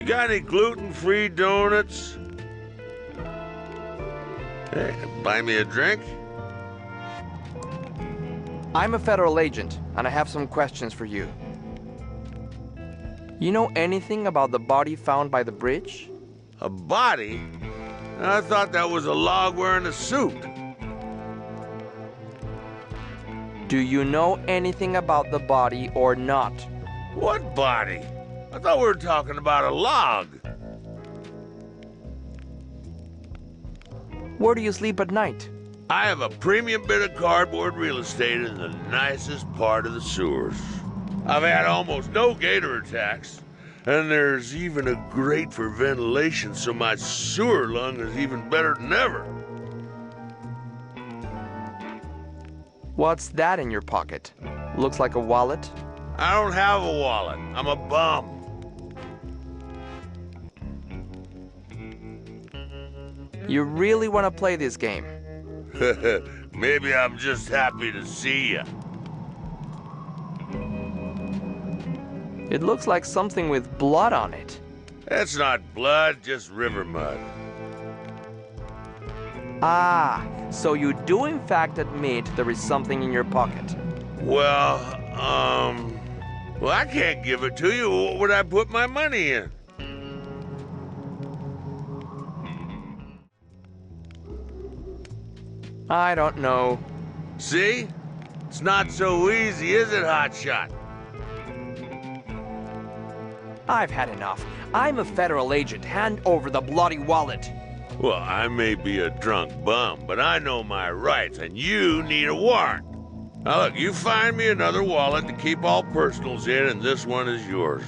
You got any gluten-free donuts? Hey, buy me a drink? I'm a federal agent, and I have some questions for you. You know anything about the body found by the bridge? A body? I thought that was a log wearing a suit. Do you know anything about the body or not? What body? I thought we were talking about a log. Where do you sleep at night? I have a premium bit of cardboard real estate in the nicest part of the sewers. I've had almost no gator attacks, and there's even a grate for ventilation, so my sewer lung is even better than ever. What's that in your pocket? Looks like a wallet? I don't have a wallet. I'm a bum. You really want to play this game? Maybe I'm just happy to see you. It looks like something with blood on it. That's not blood, just river mud. Ah, so you do in fact admit there is something in your pocket. Well, I can't give it to you. What would I put my money in? I don't know. See? It's not so easy, is it, hotshot? I've had enough. I'm a federal agent. Hand over the bloody wallet. Well, I may be a drunk bum, but I know my rights, and you need a warrant. Now look, you find me another wallet to keep all personals in, and this one is yours.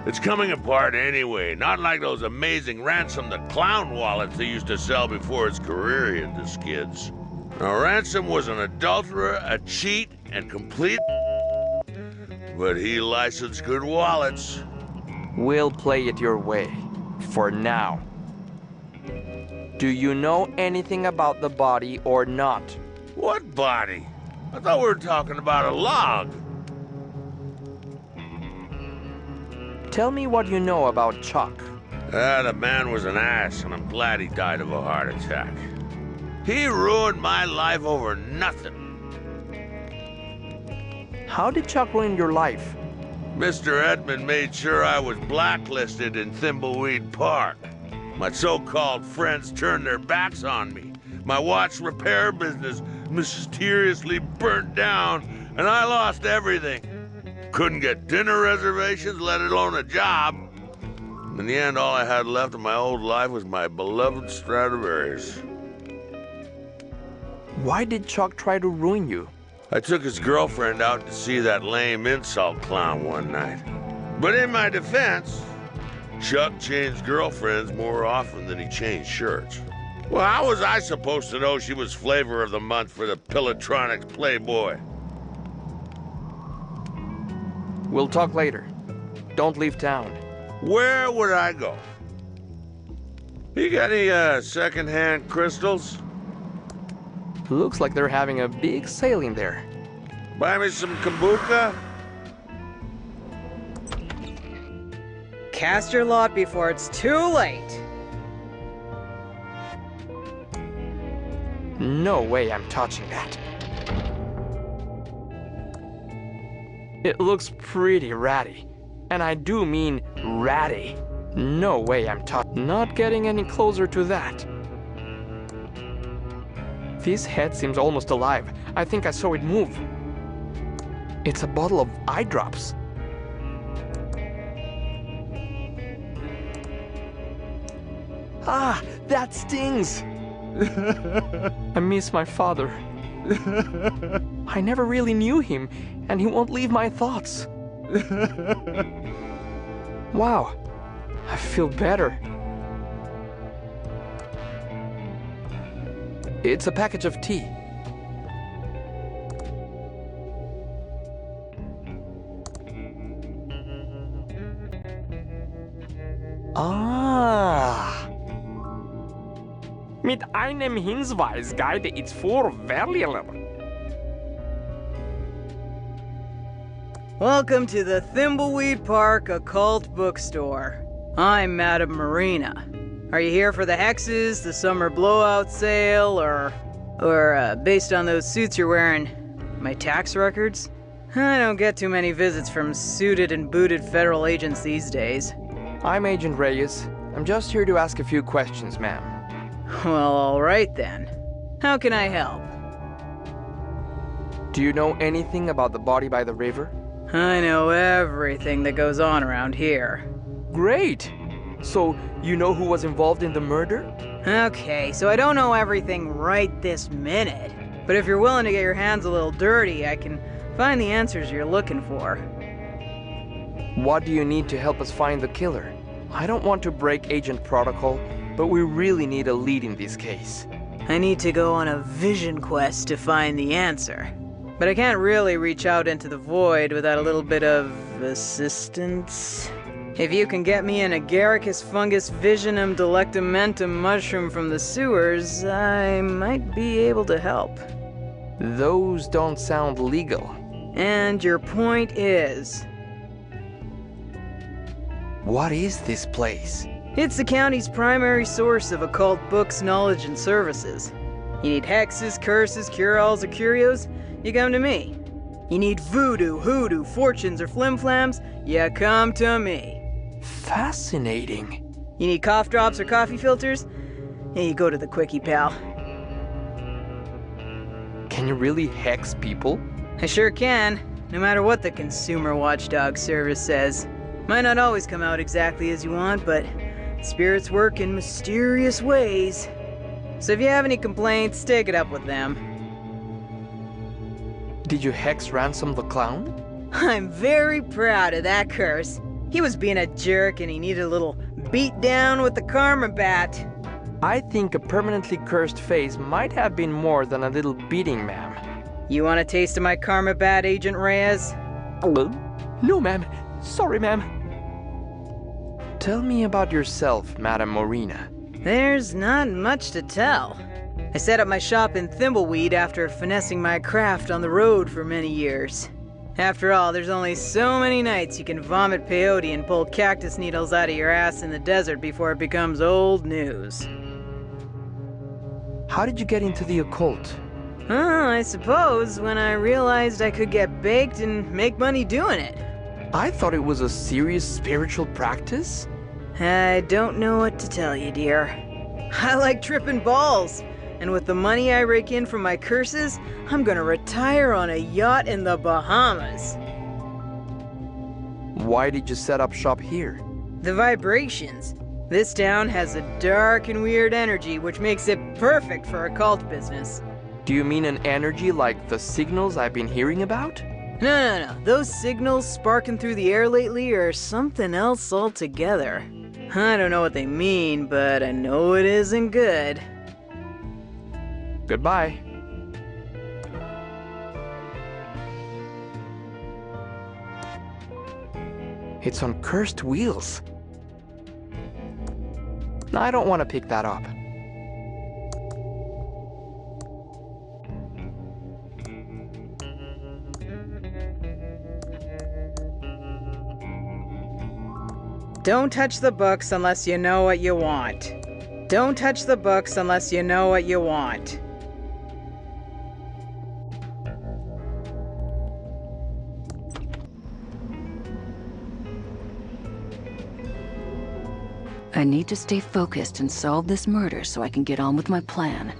It's coming apart anyway, not like those amazing Ransom the Clown wallets they used to sell before his career into skids. Now, Ransom was an adulterer, a cheat, and complete but he licensed good wallets. We'll play it your way, for now. Do you know anything about the body or not? What body? I thought we were talking about a log. Tell me what you know about Chuck. The man was an ass, and I'm glad he died of a heart attack. He ruined my life over nothing. How did Chuck ruin your life? Mr. Edmund made sure I was blacklisted in Thimbleweed Park. My so-called friends turned their backs on me. My watch repair business mysteriously burnt down, and I lost everything. Couldn't get dinner reservations, let alone a job. In the end, all I had left of my old life was my beloved Stradivarius. Why did Chuck try to ruin you? I took his girlfriend out to see that lame insult clown one night. But in my defense, Chuck changed girlfriends more often than he changed shirts. Well, how was I supposed to know she was flavor of the month for the Pillatronics Playboy? We'll talk later. Don't leave town. Where would I go? You got any second-hand crystals? Looks like they're having a big sale in there. Buy me some kombucha? Cast your lot before it's too late. No way I'm touching that. It looks pretty ratty. And I do mean ratty. No way I'm not getting any closer to that. This head seems almost alive. I think I saw it move. It's a bottle of eye drops. Ah, that stings! I miss my father. I never really knew him, and he won't leave my thoughts. Wow, I feel better. It's a package of tea. Ah. Mit einem Hinweis guide it's for Verlierer. Welcome to the Thimbleweed Park Occult Bookstore. I'm Madame Marina. Are you here for the hexes, the summer blowout sale, or based on those suits you're wearing, my tax records? I don't get too many visits from suited and booted federal agents these days. I'm Agent Reyes. I'm just here to ask a few questions, ma'am. Well, all right then. How can I help? Do you know anything about the body by the river? I know everything that goes on around here. Great! So, you know who was involved in the murder? Okay, so I don't know everything right this minute. But if you're willing to get your hands a little dirty, I can find the answers you're looking for. What do you need to help us find the killer? I don't want to break agent protocol, but we really need a lead in this case. I need to go on a vision quest to find the answer. But I can't really reach out into the void without a little bit of assistance. If you can get me an agaricus fungus visionum delectamentum mushroom from the sewers, I might be able to help. Those don't sound legal. And your point is? What is this place? It's the county's primary source of occult books, knowledge, and services. You need hexes, curses, cure-alls, or curios? You come to me. You need voodoo, hoodoo, fortunes, or flim-flams? You come to me. Fascinating. You need cough drops or coffee filters? Yeah, you go to the quickie, pal. Can you really hex people? I sure can, no matter what the consumer watchdog service says. Might not always come out exactly as you want, but spirits work in mysterious ways. So if you have any complaints, take it up with them. Did you hex Ransom the Clown? I'm very proud of that curse. He was being a jerk and he needed a little beat down with the karma bat. I think a permanently cursed face might have been more than a little beating, ma'am. You want a taste of my karma bat, Agent Reyes? No, ma'am. Sorry, ma'am. Tell me about yourself, Madame Marina. There's not much to tell. I set up my shop in Thimbleweed after finessing my craft on the road for many years. After all, there's only so many nights you can vomit peyote and pull cactus needles out of your ass in the desert before it becomes old news. How did you get into the occult? I suppose when I realized I could get baked and make money doing it. I thought it was a serious spiritual practice. I don't know what to tell you, dear. I like tripping balls. And with the money I rake in from my curses, I'm gonna retire on a yacht in the Bahamas. Why did you set up shop here? The vibrations. This town has a dark and weird energy which makes it perfect for occult business. Do you mean an energy like the signals I've been hearing about? No. Those signals sparking through the air lately are something else altogether. I don't know what they mean, but I know it isn't good. Goodbye. It's on cursed wheels. No, I don't want to pick that up. Don't touch the books unless you know what you want. Don't touch the books unless you know what you want. I need to stay focused and solve this murder so I can get on with my plan.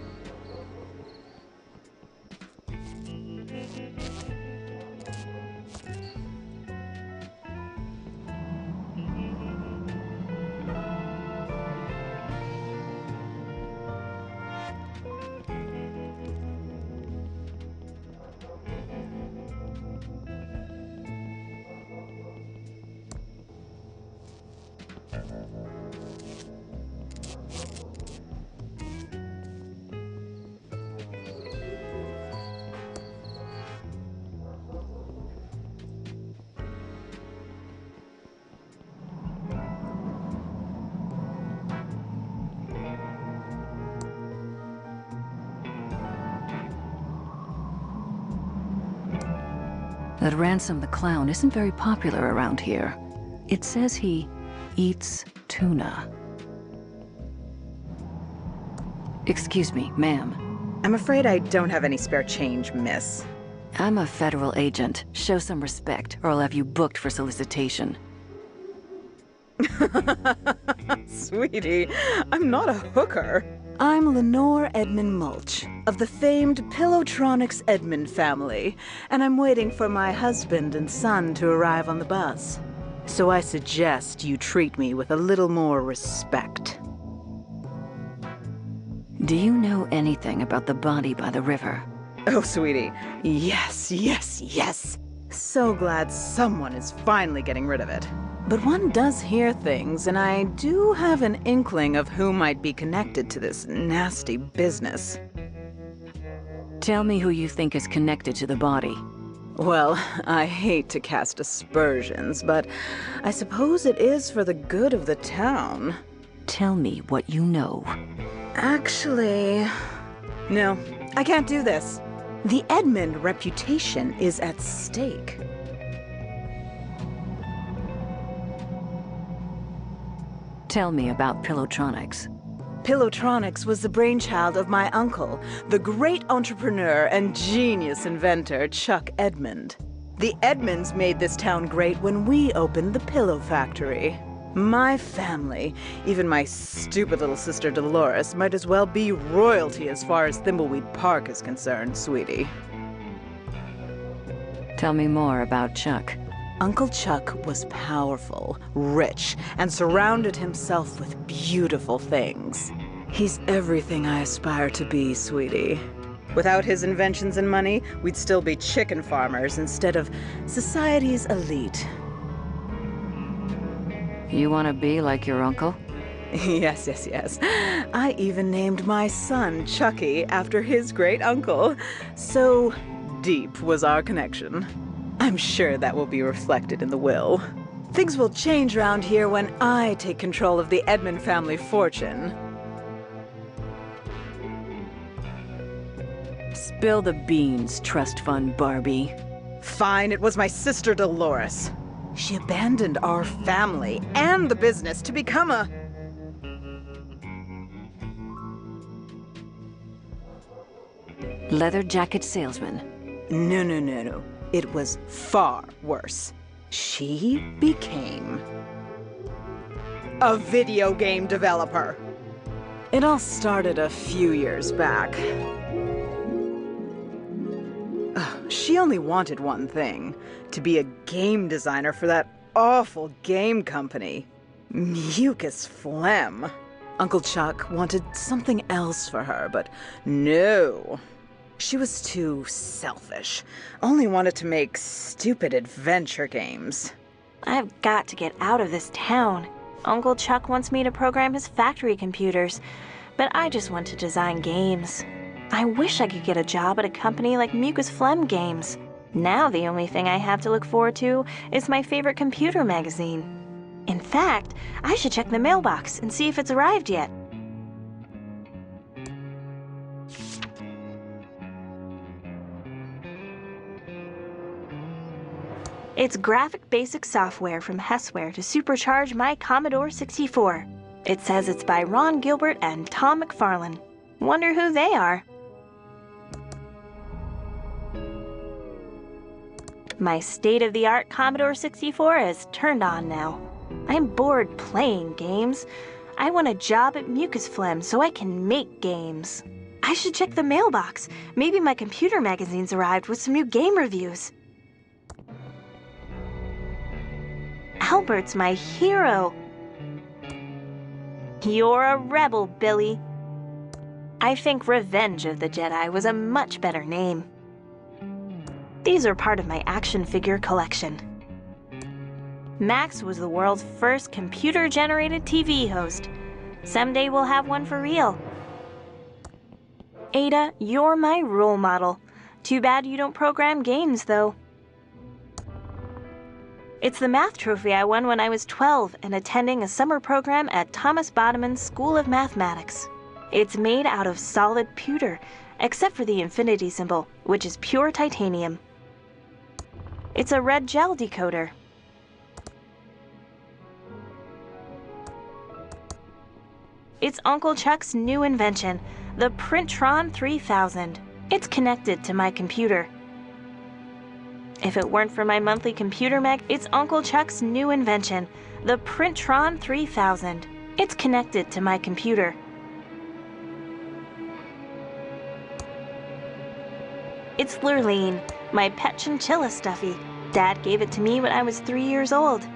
That Ransom the Clown isn't very popular around here. It says he eats tuna. Excuse me, ma'am. I'm afraid I don't have any spare change, miss. I'm a federal agent. Show some respect, or I'll have you booked for solicitation. Sweetie, I'm not a hooker. I'm Lenore Edmund Mulch, of the famed Pillowtronics Edmund family, and I'm waiting for my husband and son to arrive on the bus. So I suggest you treat me with a little more respect. Do you know anything about the body by the river? Oh, sweetie, yes, yes, yes. So glad someone is finally getting rid of it. But one does hear things, and I do have an inkling of who might be connected to this nasty business. Tell me who you think is connected to the body. Well, I hate to cast aspersions, but I suppose it is for the good of the town. Tell me what you know. Actually, no, I can't do this. The Edmund reputation is at stake. Tell me about Pillowtronics. Pillowtronics was the brainchild of my uncle, the great entrepreneur and genius inventor Chuck Edmund. The Edmunds made this town great when we opened the Pillow Factory. My family, even my stupid little sister Dolores, might as well be royalty as far as Thimbleweed Park is concerned, sweetie. Tell me more about Chuck. Uncle Chuck was powerful, rich, and surrounded himself with beautiful things. He's everything I aspire to be, sweetie. Without his inventions and money, we'd still be chicken farmers instead of society's elite. You want to be like your uncle? Yes, yes, yes. I even named my son Chucky after his great uncle. So deep was our connection. I'm sure that will be reflected in the will. Things will change around here when I take control of the Edmund family fortune. Spill the beans, trust fund Barbie. Fine, it was my sister Dolores. She abandoned our family and the business to become a... Leather jacket salesman. No, no, no, no. It was far worse. She became a video game developer. It all started a few years back. She only wanted one thing, to be a game designer for that awful game company. Mucus Phlegm. Uncle Chuck wanted something else for her, but no. She was too selfish. Only wanted to make stupid adventure games. I've got to get out of this town. Uncle Chuck wants me to program his factory computers, but I just want to design games. I wish I could get a job at a company like Mucus Phlegm Games. Now the only thing I have to look forward to is my favorite computer magazine. In fact, I should check the mailbox and see if it's arrived yet. It's graphic basic software from Hessware to supercharge my Commodore 64. It says it's by Ron Gilbert and Tom McFarlane. Wonder who they are. My state-of-the-art Commodore 64 is turned on now. I'm bored playing games. I want a job at Mucus Phlegm so I can make games. I should check the mailbox. Maybe my computer magazine's arrived with some new game reviews. Albert's my hero. You're a rebel, Billy. I think Revenge of the Jedi was a much better name. These are part of my action figure collection. Max was the world's first computer-generated TV host. Someday we'll have one for real. Ada, you're my role model. Too bad you don't program games, though. It's the math trophy I won when I was 12 and attending a summer program at Thomas Bodeman's School of Mathematics. It's made out of solid pewter, except for the infinity symbol, which is pure titanium. It's a red gel decoder. It's Uncle Chuck's new invention, the Printron 3000. It's connected to my computer. If it weren't for my monthly computer mag, it's Uncle Chuck's new invention, the Printron 3000. It's connected to my computer. It's Lurleen, my pet chinchilla stuffy. Dad gave it to me when I was 3 years old.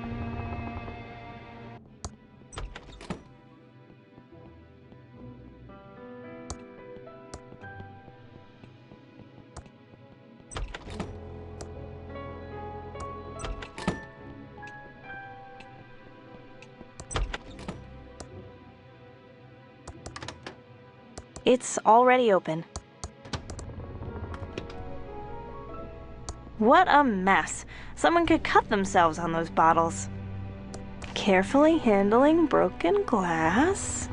It's already open. What a mess. Someone could cut themselves on those bottles. Carefully handling broken glass.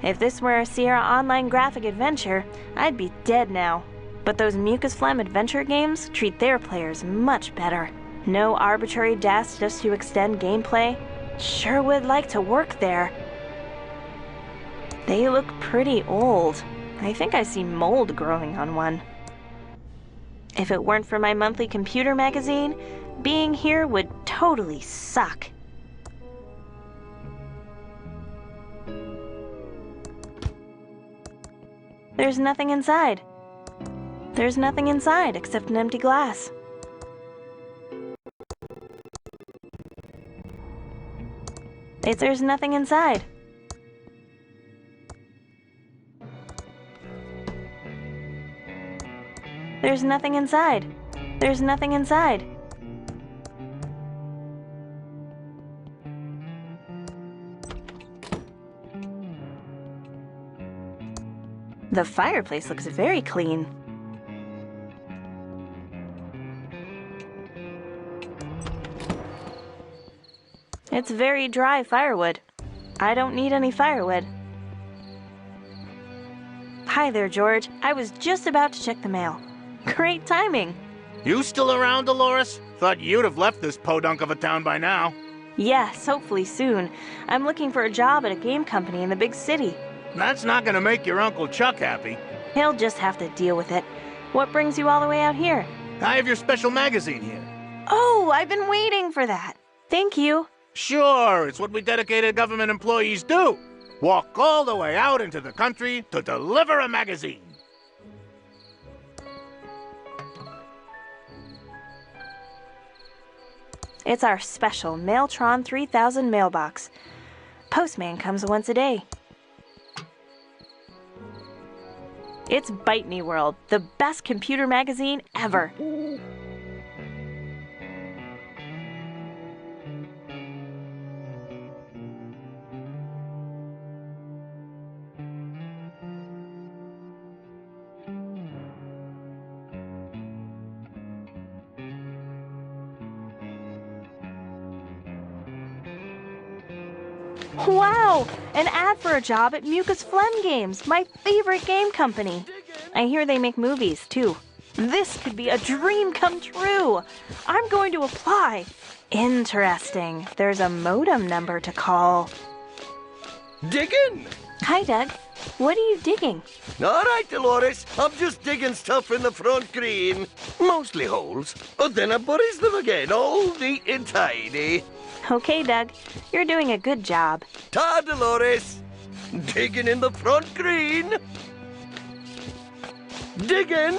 If this were a Sierra Online graphic adventure, I'd be dead now. But those Mucus Phlegm adventure games treat their players much better. No arbitrary deaths just to extend gameplay. Sure would like to work there. They look pretty old. I think I see mold growing on one. If it weren't for my monthly computer magazine, being here would totally suck. There's nothing inside. There's nothing inside except an empty glass. There's nothing inside. There's nothing inside. There's nothing inside. The fireplace looks very clean. It's very dry firewood. I don't need any firewood. Hi there, George. I was just about to check the mail. Great timing. You still around, Dolores? Thought you'd have left this podunk of a town by now. Yes, hopefully soon. I'm looking for a job at a game company in the big city. That's not gonna make your Uncle Chuck happy. He'll just have to deal with it. What brings you all the way out here? I have your special magazine here. Oh, I've been waiting for that. Thank you. Sure, it's what we dedicated government employees do. Walk all the way out into the country to deliver a magazine. It's our special Mailtron 3000 mailbox. Postman comes once a day. It's Bite Me World, the best computer magazine ever. Wow! An ad for a job at Mucus Phlegm Games, my favorite game company. I hear they make movies, too. This could be a dream come true. I'm going to apply. Interesting. There's a modem number to call. Digging? Hi, Doug. What are you digging? All right, Dolores. I'm just digging stuff in the front green. Mostly holes. But then I buries them again, all neat and tidy. Okay, Doug. You're doing a good job. Ta, Dolores. Digging in the front green. Digging.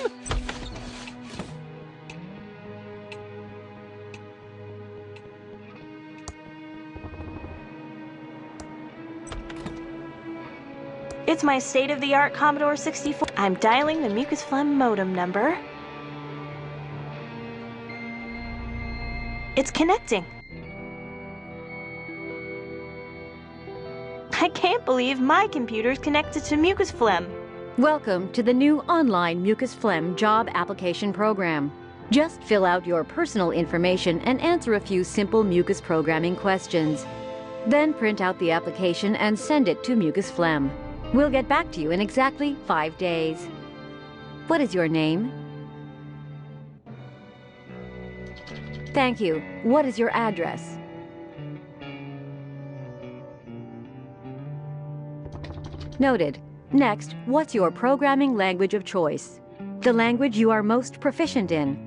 It's my state-of-the-art Commodore 64. I'm dialing the Mucus Phlegm modem number. It's connecting. I can't believe my computer's connected to Mucus Phlegm. Welcome to the new online Mucus Phlegm job application program. Just fill out your personal information and answer a few simple mucus programming questions. Then print out the application and send it to Mucus Phlegm. We'll get back to you in exactly 5 days. What is your name? Thank you. What is your address? Noted. Next, what's your programming language of choice? The language you are most proficient in.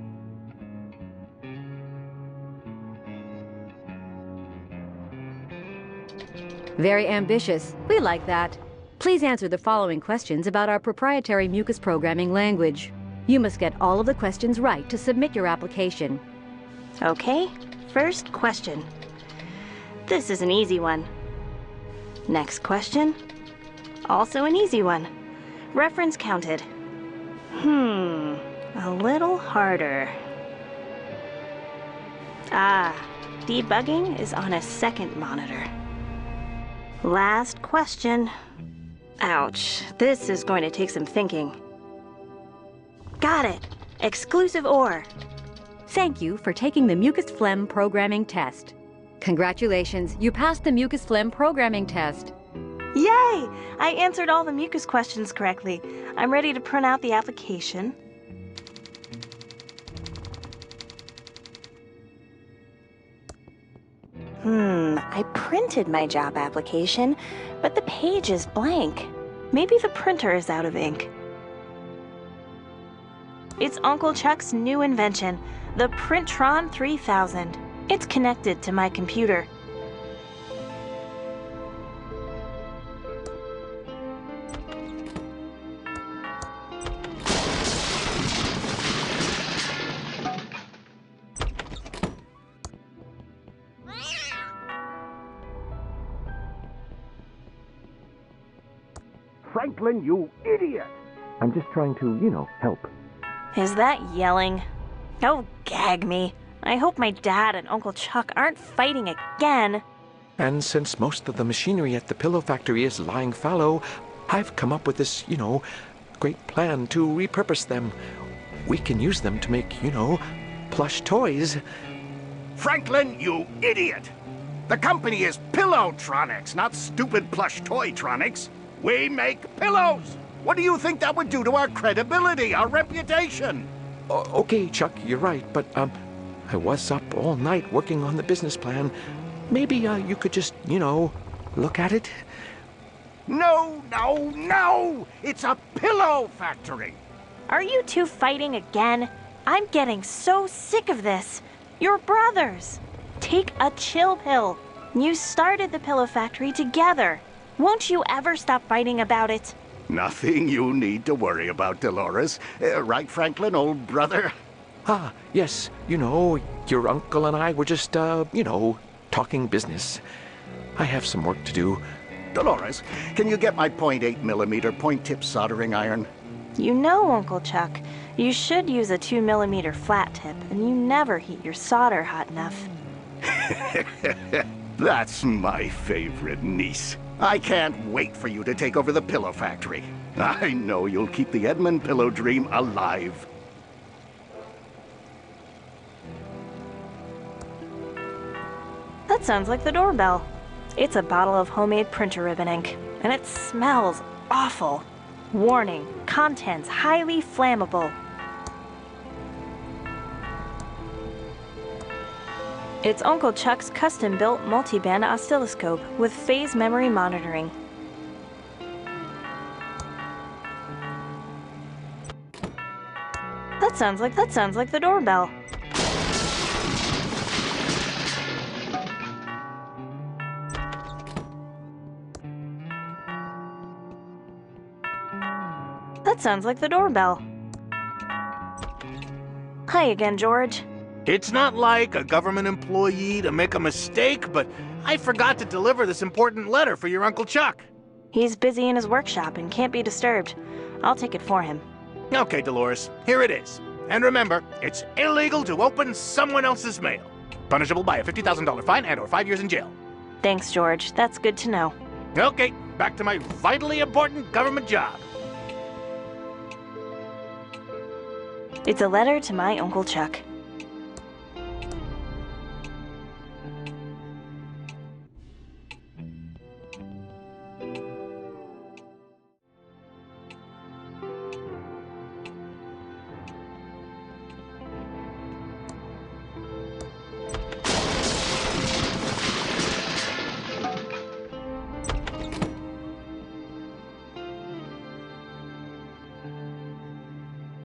Very ambitious. We like that. Please answer the following questions about our proprietary mucus programming language. You must get all of the questions right to submit your application. Okay, first question. This is an easy one. Next question. Also an easy one. Reference counted. A little harder. Debugging is on a second monitor. Last question. Ouch, this is going to take some thinking. Got it! Exclusive ore. Thank you for taking the mucus phlegm programming test. Congratulations, you passed the mucus phlegm programming test. Yay! I answered all the mucus questions correctly. I'm ready to print out the application. I printed my job application, but the page is blank. Maybe the printer is out of ink. It's Uncle Chuck's new invention, the Printron 3000. It's connected to my computer. Franklin, you idiot! I'm just trying to, help. Is that yelling? Oh, gag me. I hope my dad and Uncle Chuck aren't fighting again. And since most of the machinery at the pillow factory is lying fallow, I've come up with this, great plan to repurpose them. We can use them to make, plush toys. Franklin, you idiot! The company is Pillowtronics, not stupid plush toytronics. We make pillows! What do you think that would do to our credibility, our reputation? Okay, Chuck, you're right, but, I was up all night working on the business plan. Maybe, you could just, look at it? No, no, no! It's a pillow factory! Are you two fighting again? I'm getting so sick of this. You're brothers. Take a chill pill. You started the pillow factory together. Won't you ever stop fighting about it? Nothing you need to worry about, Dolores. Right, Franklin, old brother? Yes. Your uncle and I were just, talking business. I have some work to do. Dolores, can you get my .8mm point-tip soldering iron? You know, Uncle Chuck, you should use a 2mm flat tip, and you never heat your solder hot enough. That's my favorite niece. I can't wait for you to take over the pillow factory. I know you'll keep the Edmund pillow dream alive. That sounds like the doorbell. It's a bottle of homemade printer ribbon ink, and it smells awful. Warning, contents highly flammable. It's Uncle Chuck's custom-built multi-band oscilloscope with phase memory monitoring. That sounds like the doorbell. That sounds like the doorbell. Hi again, George. It's not like a government employee to make a mistake, but I forgot to deliver this important letter for your Uncle Chuck. He's busy in his workshop and can't be disturbed. I'll take it for him. Okay, Dolores, here it is. And remember, it's illegal to open someone else's mail. Punishable by a $50,000 fine and/or 5 years in jail. Thanks, George. That's good to know. Okay, back to my vitally important government job. It's a letter to my Uncle Chuck.